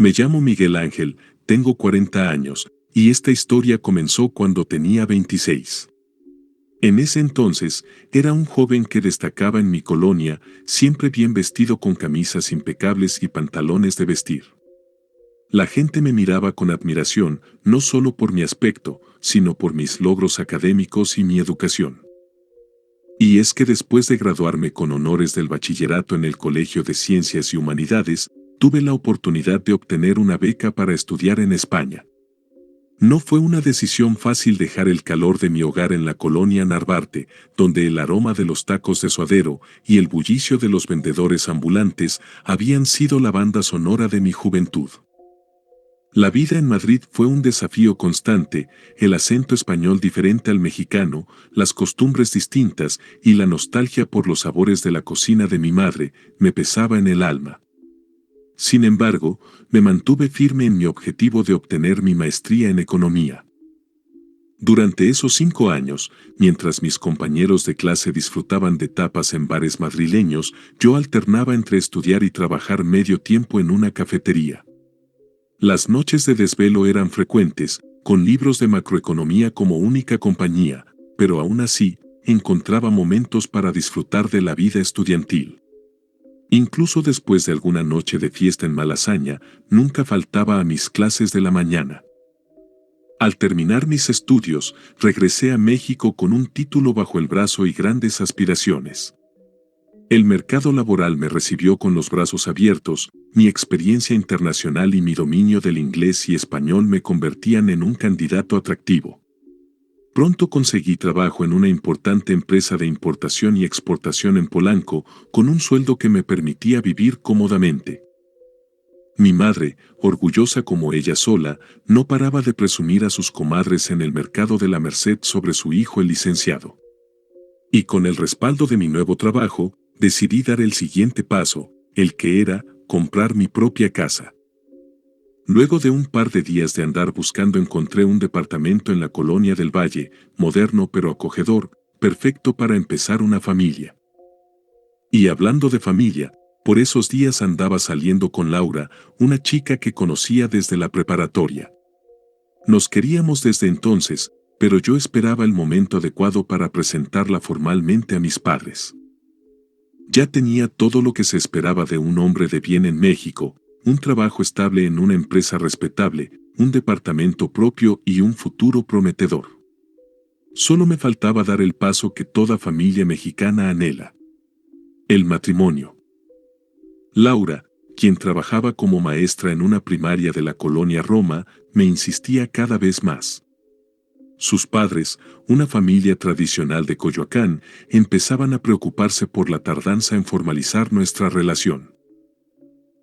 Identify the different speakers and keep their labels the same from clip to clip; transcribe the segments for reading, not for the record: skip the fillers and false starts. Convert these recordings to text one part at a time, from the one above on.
Speaker 1: Me llamo Miguel Ángel, tengo 40 años, y esta historia comenzó cuando tenía 26. En ese entonces, era un joven que destacaba en mi colonia, siempre bien vestido con camisas impecables y pantalones de vestir. La gente me miraba con admiración, no solo por mi aspecto, sino por mis logros académicos y mi educación. Y es que después de graduarme con honores del bachillerato en el Colegio de Ciencias y Humanidades, tuve la oportunidad de obtener una beca para estudiar en España. No fue una decisión fácil dejar el calor de mi hogar en la colonia Narvarte, donde el aroma de los tacos de suadero y el bullicio de los vendedores ambulantes habían sido la banda sonora de mi juventud. La vida en Madrid fue un desafío constante, el acento español diferente al mexicano, las costumbres distintas y la nostalgia por los sabores de la cocina de mi madre me pesaba en el alma. Sin embargo, me mantuve firme en mi objetivo de obtener mi maestría en economía. Durante esos 5 años, mientras mis compañeros de clase disfrutaban de tapas en bares madrileños, yo alternaba entre estudiar y trabajar medio tiempo en una cafetería. Las noches de desvelo eran frecuentes, con libros de macroeconomía como única compañía, pero aún así, encontraba momentos para disfrutar de la vida estudiantil. Incluso después de alguna noche de fiesta en Malasaña, nunca faltaba a mis clases de la mañana. Al terminar mis estudios, regresé a México con un título bajo el brazo y grandes aspiraciones. El mercado laboral me recibió con los brazos abiertos, mi experiencia internacional y mi dominio del inglés y español me convertían en un candidato atractivo. Pronto conseguí trabajo en una importante empresa de importación y exportación en Polanco, con un sueldo que me permitía vivir cómodamente. Mi madre, orgullosa como ella sola, no paraba de presumir a sus comadres en el mercado de la Merced sobre su hijo el licenciado. Y con el respaldo de mi nuevo trabajo, decidí dar el siguiente paso, el que era comprar mi propia casa. Luego de un par de días de andar buscando encontré un departamento en la Colonia del Valle, moderno pero acogedor, perfecto para empezar una familia. Y hablando de familia, por esos días andaba saliendo con Laura, una chica que conocía desde la preparatoria. Nos queríamos desde entonces, pero yo esperaba el momento adecuado para presentarla formalmente a mis padres. Ya tenía todo lo que se esperaba de un hombre de bien en México, un trabajo estable en una empresa respetable, un departamento propio y un futuro prometedor. Solo me faltaba dar el paso que toda familia mexicana anhela: el matrimonio. Laura, quien trabajaba como maestra en una primaria de la colonia Roma, me insistía cada vez más. Sus padres, una familia tradicional de Coyoacán, empezaban a preocuparse por la tardanza en formalizar nuestra relación.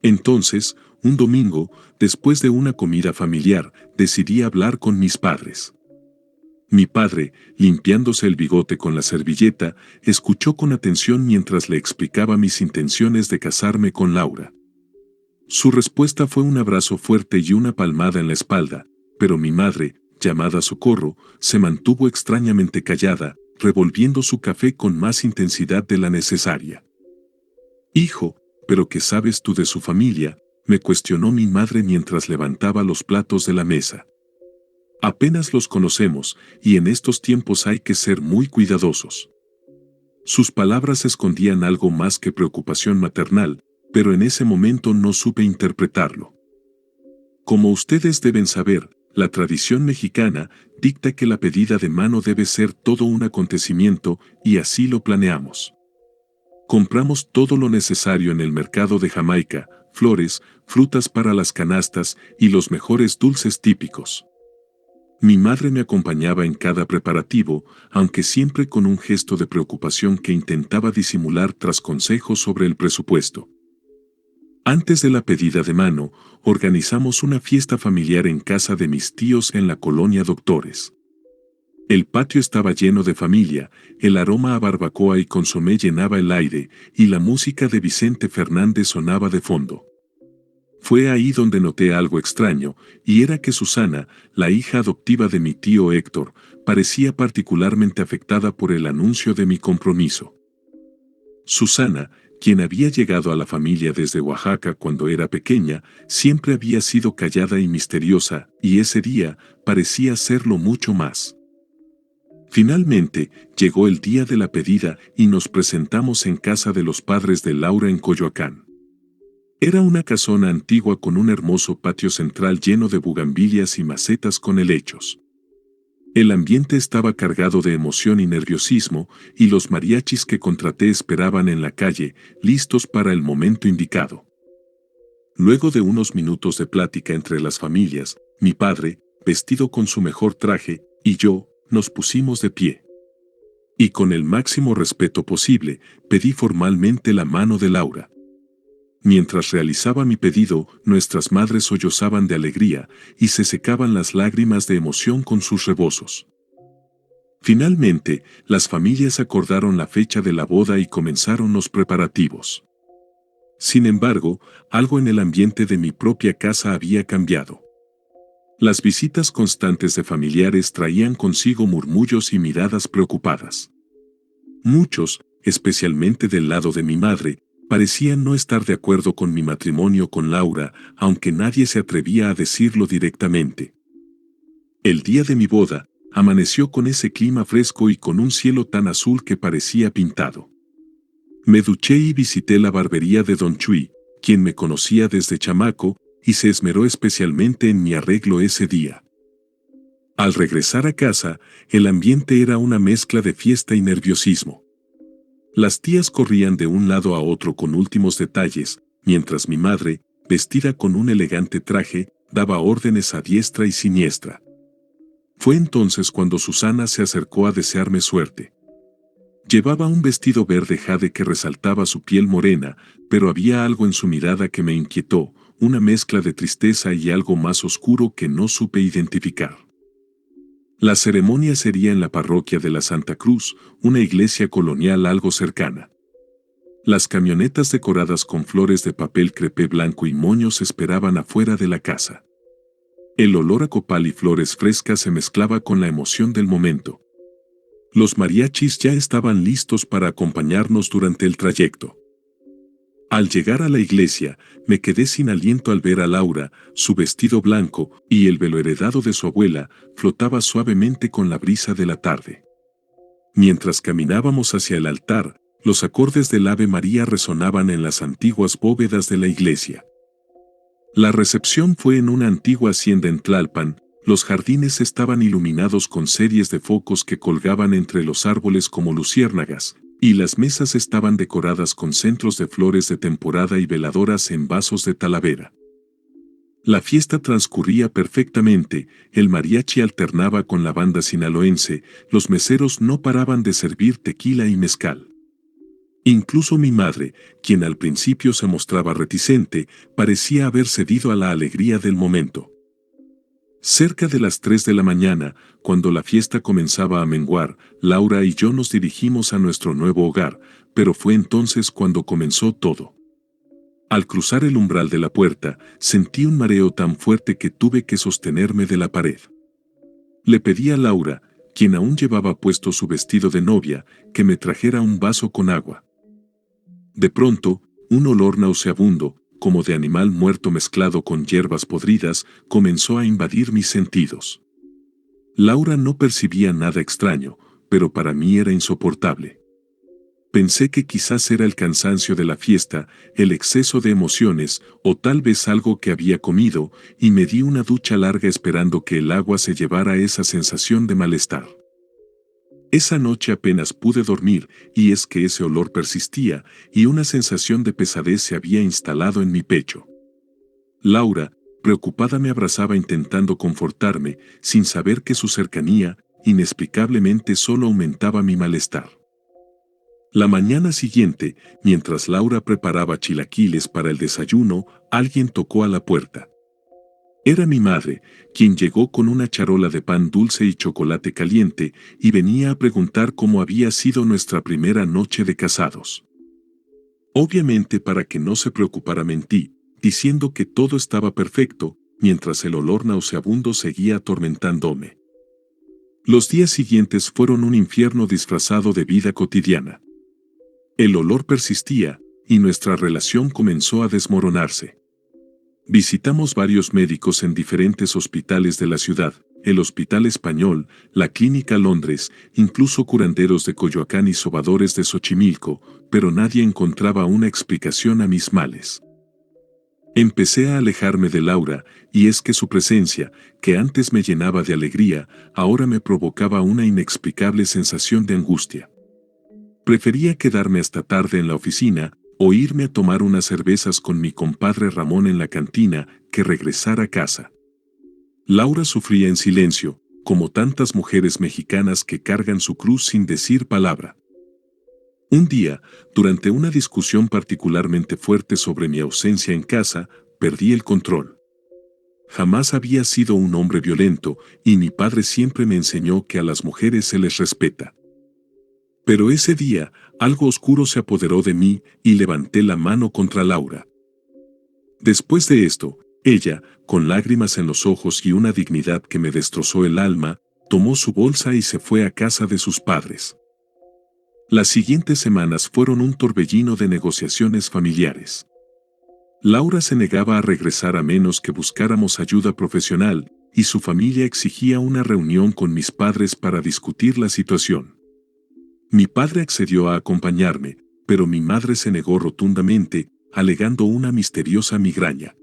Speaker 1: Entonces, un domingo, después de una comida familiar, decidí hablar con mis padres. Mi padre, limpiándose el bigote con la servilleta, escuchó con atención mientras le explicaba mis intenciones de casarme con Laura. Su respuesta fue un abrazo fuerte y una palmada en la espalda, pero mi madre, llamada Socorro, se mantuvo extrañamente callada, revolviendo su café con más intensidad de la necesaria. «Hijo, ¿pero qué sabes tú de su familia?», me cuestionó mi madre mientras levantaba los platos de la mesa. «Apenas los conocemos, y en estos tiempos hay que ser muy cuidadosos». Sus palabras escondían algo más que preocupación maternal, pero en ese momento no supe interpretarlo. Como ustedes deben saber, la tradición mexicana dicta que la pedida de mano debe ser todo un acontecimiento, y así lo planeamos. Compramos todo lo necesario en el mercado de Jamaica: flores, frutas para las canastas y los mejores dulces típicos. Mi madre me acompañaba en cada preparativo, aunque siempre con un gesto de preocupación que intentaba disimular tras consejos sobre el presupuesto. Antes de la pedida de mano, organizamos una fiesta familiar en casa de mis tíos en la colonia Doctores. El patio estaba lleno de familia, el aroma a barbacoa y consomé llenaba el aire, y la música de Vicente Fernández sonaba de fondo. Fue ahí donde noté algo extraño, y era que Susana, la hija adoptiva de mi tío Héctor, parecía particularmente afectada por el anuncio de mi compromiso. Susana, quien había llegado a la familia desde Oaxaca cuando era pequeña, siempre había sido callada y misteriosa, y ese día parecía serlo mucho más. Finalmente, llegó el día de la pedida y nos presentamos en casa de los padres de Laura en Coyoacán. Era una casona antigua con un hermoso patio central lleno de bugambilias y macetas con helechos. El ambiente estaba cargado de emoción y nerviosismo, y los mariachis que contraté esperaban en la calle, listos para el momento indicado. Luego de unos minutos de plática entre las familias, mi padre, vestido con su mejor traje, y yo, nos pusimos de pie. Y con el máximo respeto posible, pedí formalmente la mano de Laura. Mientras realizaba mi pedido, nuestras madres sollozaban de alegría y se secaban las lágrimas de emoción con sus rebozos. Finalmente, las familias acordaron la fecha de la boda y comenzaron los preparativos. Sin embargo, algo en el ambiente de mi propia casa había cambiado. Las visitas constantes de familiares traían consigo murmullos y miradas preocupadas. Muchos, especialmente del lado de mi madre, parecían no estar de acuerdo con mi matrimonio con Laura, aunque nadie se atrevía a decirlo directamente. El día de mi boda, amaneció con ese clima fresco y con un cielo tan azul que parecía pintado. Me duché y visité la barbería de Don Chuy, quien me conocía desde chamaco, y se esmeró especialmente en mi arreglo ese día. Al regresar a casa, el ambiente era una mezcla de fiesta y nerviosismo. Las tías corrían de un lado a otro con últimos detalles, mientras mi madre, vestida con un elegante traje, daba órdenes a diestra y siniestra. Fue entonces cuando Susana se acercó a desearme suerte. Llevaba un vestido verde jade que resaltaba su piel morena, pero había algo en su mirada que me inquietó, una mezcla de tristeza y algo más oscuro que no supe identificar. La ceremonia sería en la parroquia de la Santa Cruz, una iglesia colonial algo cercana. Las camionetas decoradas con flores de papel crepé blanco y moños esperaban afuera de la casa. El olor a copal y flores frescas se mezclaba con la emoción del momento. Los mariachis ya estaban listos para acompañarnos durante el trayecto. Al llegar a la iglesia, me quedé sin aliento al ver a Laura, su vestido blanco y el velo heredado de su abuela flotaba suavemente con la brisa de la tarde. Mientras caminábamos hacia el altar, los acordes del Ave María resonaban en las antiguas bóvedas de la iglesia. La recepción fue en una antigua hacienda en Tlalpan. Los jardines estaban iluminados con series de focos que colgaban entre los árboles como luciérnagas, y las mesas estaban decoradas con centros de flores de temporada y veladoras en vasos de talavera. La fiesta transcurría perfectamente, el mariachi alternaba con la banda sinaloense, los meseros no paraban de servir tequila y mezcal. Incluso mi madre, quien al principio se mostraba reticente, parecía haber cedido a la alegría del momento. Cerca de las 3 de la mañana, cuando la fiesta comenzaba a menguar, Laura y yo nos dirigimos a nuestro nuevo hogar, pero fue entonces cuando comenzó todo. Al cruzar el umbral de la puerta, sentí un mareo tan fuerte que tuve que sostenerme de la pared. Le pedí a Laura, quien aún llevaba puesto su vestido de novia, que me trajera un vaso con agua. De pronto, un olor nauseabundo, como de animal muerto mezclado con hierbas podridas, comenzó a invadir mis sentidos. Laura no percibía nada extraño, pero para mí era insoportable. Pensé que quizás era el cansancio de la fiesta, el exceso de emociones, o tal vez algo que había comido, y me di una ducha larga esperando que el agua se llevara esa sensación de malestar. Esa noche apenas pude dormir, y es que ese olor persistía, y una sensación de pesadez se había instalado en mi pecho. Laura, preocupada, me abrazaba intentando confortarme, sin saber que su cercanía, inexplicablemente, solo aumentaba mi malestar. La mañana siguiente, mientras Laura preparaba chilaquiles para el desayuno, alguien tocó a la puerta. Era mi madre, quien llegó con una charola de pan dulce y chocolate caliente, y venía a preguntar cómo había sido nuestra primera noche de casados. Obviamente, para que no se preocupara, mentí, diciendo que todo estaba perfecto, mientras el olor nauseabundo seguía atormentándome. Los días siguientes fueron un infierno disfrazado de vida cotidiana. El olor persistía, y nuestra relación comenzó a desmoronarse. Visitamos varios médicos en diferentes hospitales de la ciudad, el Hospital Español, la Clínica Londres, incluso curanderos de Coyoacán y sobadores de Xochimilco, pero nadie encontraba una explicación a mis males. Empecé a alejarme de Laura, y es que su presencia, que antes me llenaba de alegría, ahora me provocaba una inexplicable sensación de angustia. Prefería quedarme hasta tarde en la oficina, o irme a tomar unas cervezas con mi compadre Ramón en la cantina, que regresar a casa. Laura sufría en silencio, como tantas mujeres mexicanas que cargan su cruz sin decir palabra. Un día, durante una discusión particularmente fuerte sobre mi ausencia en casa, perdí el control. Jamás había sido un hombre violento, y mi padre siempre me enseñó que a las mujeres se les respeta. Pero ese día, algo oscuro se apoderó de mí y levanté la mano contra Laura. Después de esto, ella, con lágrimas en los ojos y una dignidad que me destrozó el alma, tomó su bolsa y se fue a casa de sus padres. Las siguientes semanas fueron un torbellino de negociaciones familiares. Laura se negaba a regresar a menos que buscáramos ayuda profesional, y su familia exigía una reunión con mis padres para discutir la situación. Mi padre accedió a acompañarme, pero mi madre se negó rotundamente, alegando una misteriosa migraña.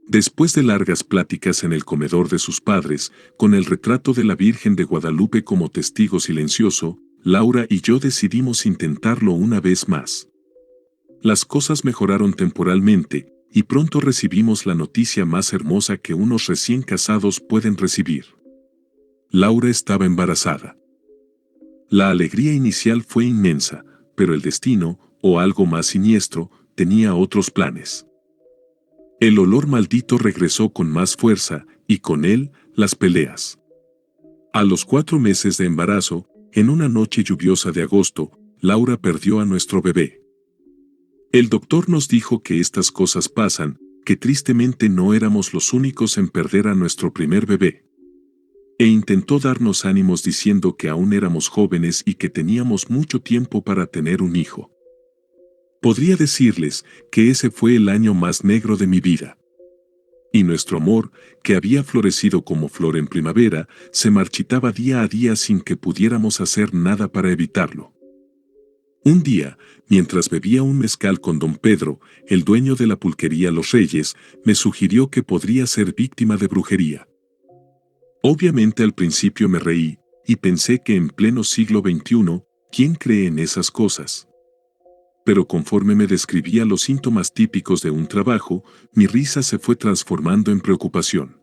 Speaker 1: Después de largas pláticas en el comedor de sus padres, con el retrato de la Virgen de Guadalupe como testigo silencioso, Laura y yo decidimos intentarlo una vez más. Las cosas mejoraron temporalmente, y pronto recibimos la noticia más hermosa que unos recién casados pueden recibir. Laura estaba embarazada. La alegría inicial fue inmensa, pero el destino, o algo más siniestro, tenía otros planes. El olor maldito regresó con más fuerza, y con él, las peleas. A los 4 meses de embarazo, en una noche lluviosa de agosto, Laura perdió a nuestro bebé. El doctor nos dijo que estas cosas pasan, que tristemente no éramos los únicos en perder a nuestro primer bebé. E intentó darnos ánimos diciendo que aún éramos jóvenes y que teníamos mucho tiempo para tener un hijo. Podría decirles que ese fue el año más negro de mi vida. Y nuestro amor, que había florecido como flor en primavera, se marchitaba día a día sin que pudiéramos hacer nada para evitarlo. Un día, mientras bebía un mezcal con don Pedro, el dueño de la pulquería Los Reyes, me sugirió que podría ser víctima de brujería. Obviamente al principio me reí, y pensé que en pleno siglo XXI, ¿quién cree en esas cosas? Pero conforme me describía los síntomas típicos de un trabajo, mi risa se fue transformando en preocupación.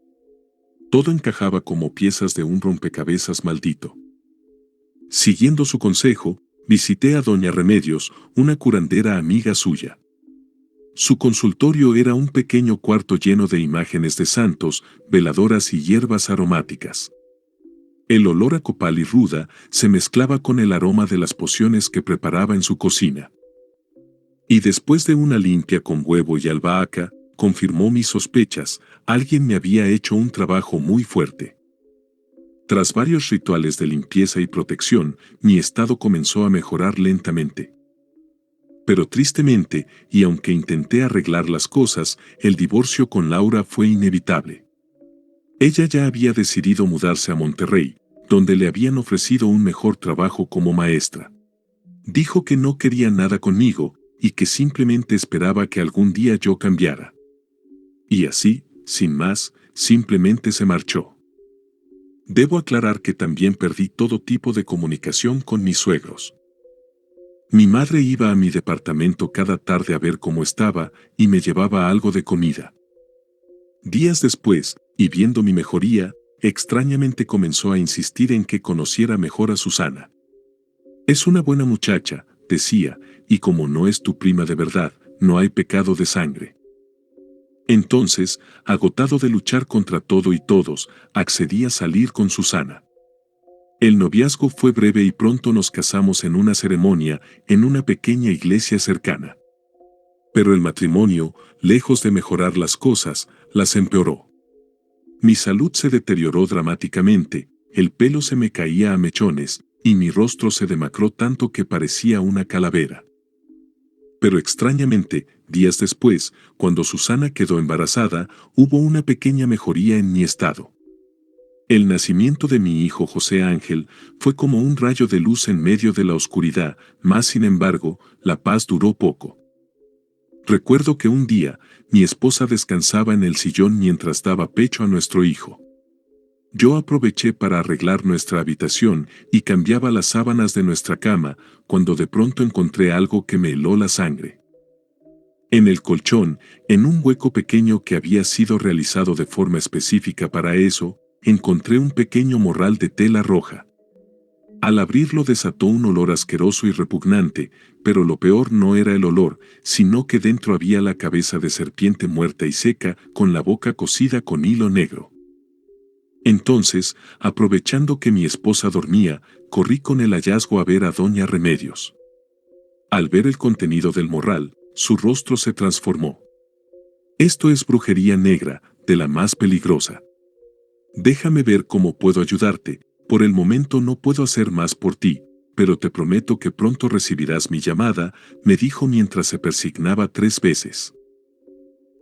Speaker 1: Todo encajaba como piezas de un rompecabezas maldito. Siguiendo su consejo, visité a doña Remedios, una curandera amiga suya. Su consultorio era un pequeño cuarto lleno de imágenes de santos, veladoras y hierbas aromáticas. El olor a copal y ruda se mezclaba con el aroma de las pociones que preparaba en su cocina. Y después de una limpia con huevo y albahaca, confirmó mis sospechas, alguien me había hecho un trabajo muy fuerte. Tras varios rituales de limpieza y protección, mi estado comenzó a mejorar lentamente. Pero tristemente, y aunque intenté arreglar las cosas, el divorcio con Laura fue inevitable. Ella ya había decidido mudarse a Monterrey, donde le habían ofrecido un mejor trabajo como maestra. Dijo que no quería nada conmigo, y que simplemente esperaba que algún día yo cambiara. Y así, sin más, simplemente se marchó. Debo aclarar que también perdí todo tipo de comunicación con mis suegros. Mi madre iba a mi departamento cada tarde a ver cómo estaba y me llevaba algo de comida. Días después, y viendo mi mejoría, extrañamente comenzó a insistir en que conociera mejor a Susana. Es una buena muchacha, decía, y como no es tu prima de verdad, no hay pecado de sangre. Entonces, agotado de luchar contra todo y todos, accedí a salir con Susana. El noviazgo fue breve y pronto nos casamos en una ceremonia, en una pequeña iglesia cercana. Pero el matrimonio, lejos de mejorar las cosas, las empeoró. Mi salud se deterioró dramáticamente, el pelo se me caía a mechones, y mi rostro se demacró tanto que parecía una calavera. Pero extrañamente, días después, cuando Susana quedó embarazada, hubo una pequeña mejoría en mi estado. El nacimiento de mi hijo José Ángel fue como un rayo de luz en medio de la oscuridad, mas sin embargo, la paz duró poco. Recuerdo que un día, mi esposa descansaba en el sillón mientras daba pecho a nuestro hijo. Yo aproveché para arreglar nuestra habitación y cambiaba las sábanas de nuestra cama, cuando de pronto encontré algo que me heló la sangre. En el colchón, en un hueco pequeño que había sido realizado de forma específica para eso, encontré un pequeño morral de tela roja. Al abrirlo desató un olor asqueroso y repugnante, pero lo peor no era el olor, sino que dentro había la cabeza de serpiente muerta y seca, con la boca cosida con hilo negro. Entonces, aprovechando que mi esposa dormía, corrí con el hallazgo a ver a doña Remedios. Al ver el contenido del morral, su rostro se transformó. Esto es brujería negra, de la más peligrosa. Déjame ver cómo puedo ayudarte. Por el momento no puedo hacer más por ti, pero te prometo que pronto recibirás mi llamada, me dijo mientras se persignaba 3 veces.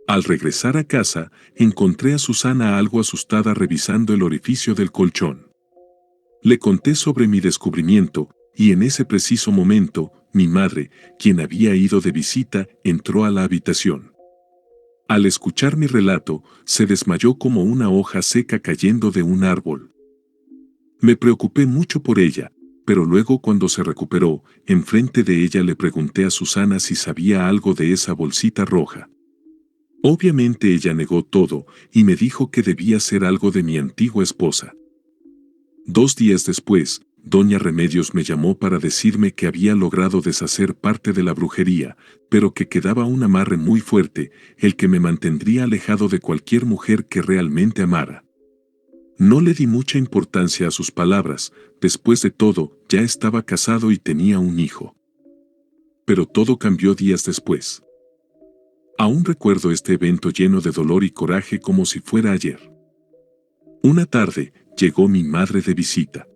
Speaker 1: Al regresar a casa, encontré a Susana algo asustada revisando el orificio del colchón. Le conté sobre mi descubrimiento, y en ese preciso momento, mi madre, quien había ido de visita, entró a la habitación. Al escuchar mi relato, se desmayó como una hoja seca cayendo de un árbol. Me preocupé mucho por ella, pero luego cuando se recuperó, enfrente de ella le pregunté a Susana si sabía algo de esa bolsita roja. Obviamente ella negó todo y me dijo que debía ser algo de mi antigua esposa. 2 días después, doña Remedios me llamó para decirme que había logrado deshacer parte de la brujería, pero que quedaba un amarre muy fuerte, el que me mantendría alejado de cualquier mujer que realmente amara. No le di mucha importancia a sus palabras, después de todo, ya estaba casado y tenía un hijo. Pero todo cambió días después. Aún recuerdo este evento lleno de dolor y coraje como si fuera ayer. Una tarde, llegó mi madre de visita.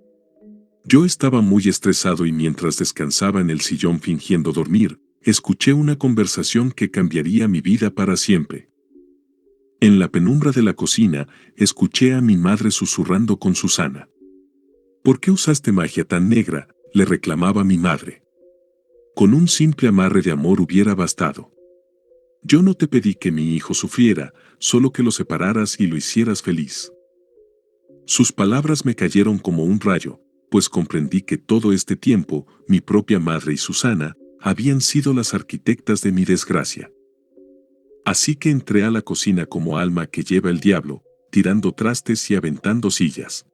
Speaker 1: Yo estaba muy estresado y mientras descansaba en el sillón fingiendo dormir, escuché una conversación que cambiaría mi vida para siempre. En la penumbra de la cocina, escuché a mi madre susurrando con Susana. ¿Por qué usaste magia tan negra?, le reclamaba mi madre. Con un simple amarre de amor hubiera bastado. Yo no te pedí que mi hijo sufriera, solo que lo separaras y lo hicieras feliz. Sus palabras me cayeron como un rayo, pues comprendí que todo este tiempo, mi propia madre y Susana, habían sido las arquitectas de mi desgracia. Así que entré a la cocina como alma que lleva el diablo, tirando trastes y aventando sillas.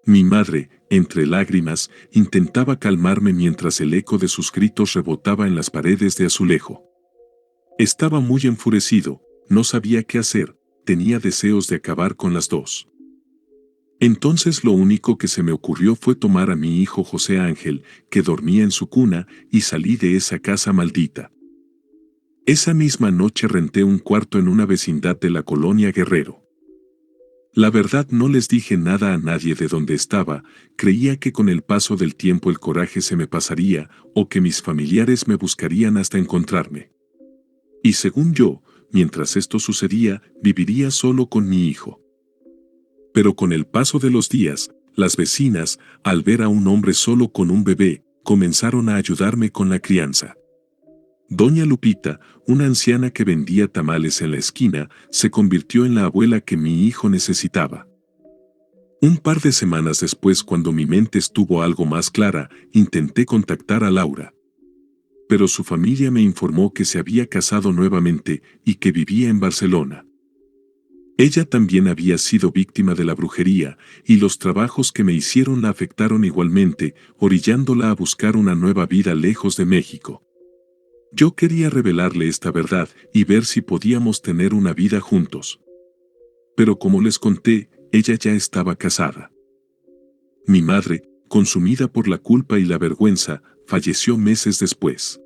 Speaker 1: Mi madre, entre lágrimas, intentaba calmarme mientras el eco de sus gritos rebotaba en las paredes de azulejo. Estaba muy enfurecido, no sabía qué hacer, tenía deseos de acabar con las dos. Entonces lo único que se me ocurrió fue tomar a mi hijo José Ángel, que dormía en su cuna, y salí de esa casa maldita. Esa misma noche renté un cuarto en una vecindad de la colonia Guerrero. La verdad no les dije nada a nadie de dónde estaba, creía que con el paso del tiempo el coraje se me pasaría, o que mis familiares me buscarían hasta encontrarme. Y según yo, mientras esto sucedía, viviría solo con mi hijo. Pero con el paso de los días, las vecinas, al ver a un hombre solo con un bebé, comenzaron a ayudarme con la crianza. Doña Lupita, una anciana que vendía tamales en la esquina, se convirtió en la abuela que mi hijo necesitaba. Un par de semanas después, cuando mi mente estuvo algo más clara, intenté contactar a Laura. Pero su familia me informó que se había casado nuevamente y que vivía en Barcelona. Ella también había sido víctima de la brujería, y los trabajos que me hicieron la afectaron igualmente, orillándola a buscar una nueva vida lejos de México. Yo quería revelarle esta verdad y ver si podíamos tener una vida juntos. Pero como les conté, ella ya estaba casada. Mi madre, consumida por la culpa y la vergüenza, falleció meses después.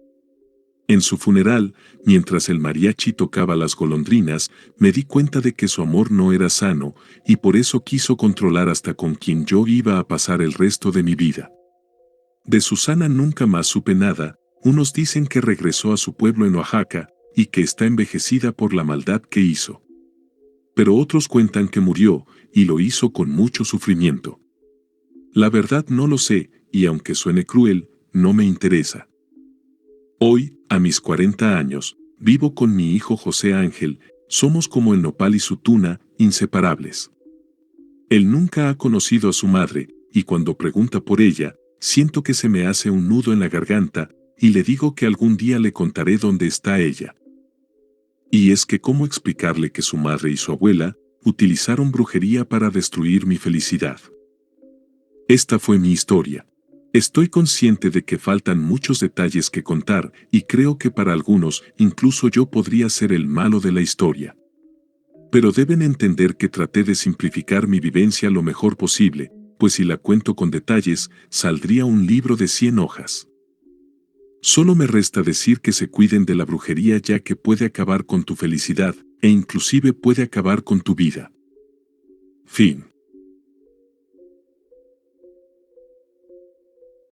Speaker 1: En su funeral, mientras el mariachi tocaba las golondrinas, me di cuenta de que su amor no era sano, y por eso quiso controlar hasta con quien yo iba a pasar el resto de mi vida. De Susana nunca más supe nada. Unos dicen que regresó a su pueblo en Oaxaca y que está envejecida por la maldad que hizo. Pero otros cuentan que murió y lo hizo con mucho sufrimiento. La verdad no lo sé, y aunque suene cruel, no me interesa. Hoy, a mis 40 años, vivo con mi hijo José Ángel, somos como el nopal y su tuna, inseparables. Él nunca ha conocido a su madre, y cuando pregunta por ella, siento que se me hace un nudo en la garganta, y le digo que algún día le contaré dónde está ella. Y es que cómo explicarle que su madre y su abuela utilizaron brujería para destruir mi felicidad. Esta fue mi historia. Estoy consciente de que faltan muchos detalles que contar y creo que para algunos incluso yo podría ser el malo de la historia. Pero deben entender que traté de simplificar mi vivencia lo mejor posible, pues si la cuento con detalles, saldría un libro de 100 hojas. Solo me resta decir que se cuiden de la brujería ya que puede acabar con tu felicidad e inclusive puede acabar con tu vida. Fin.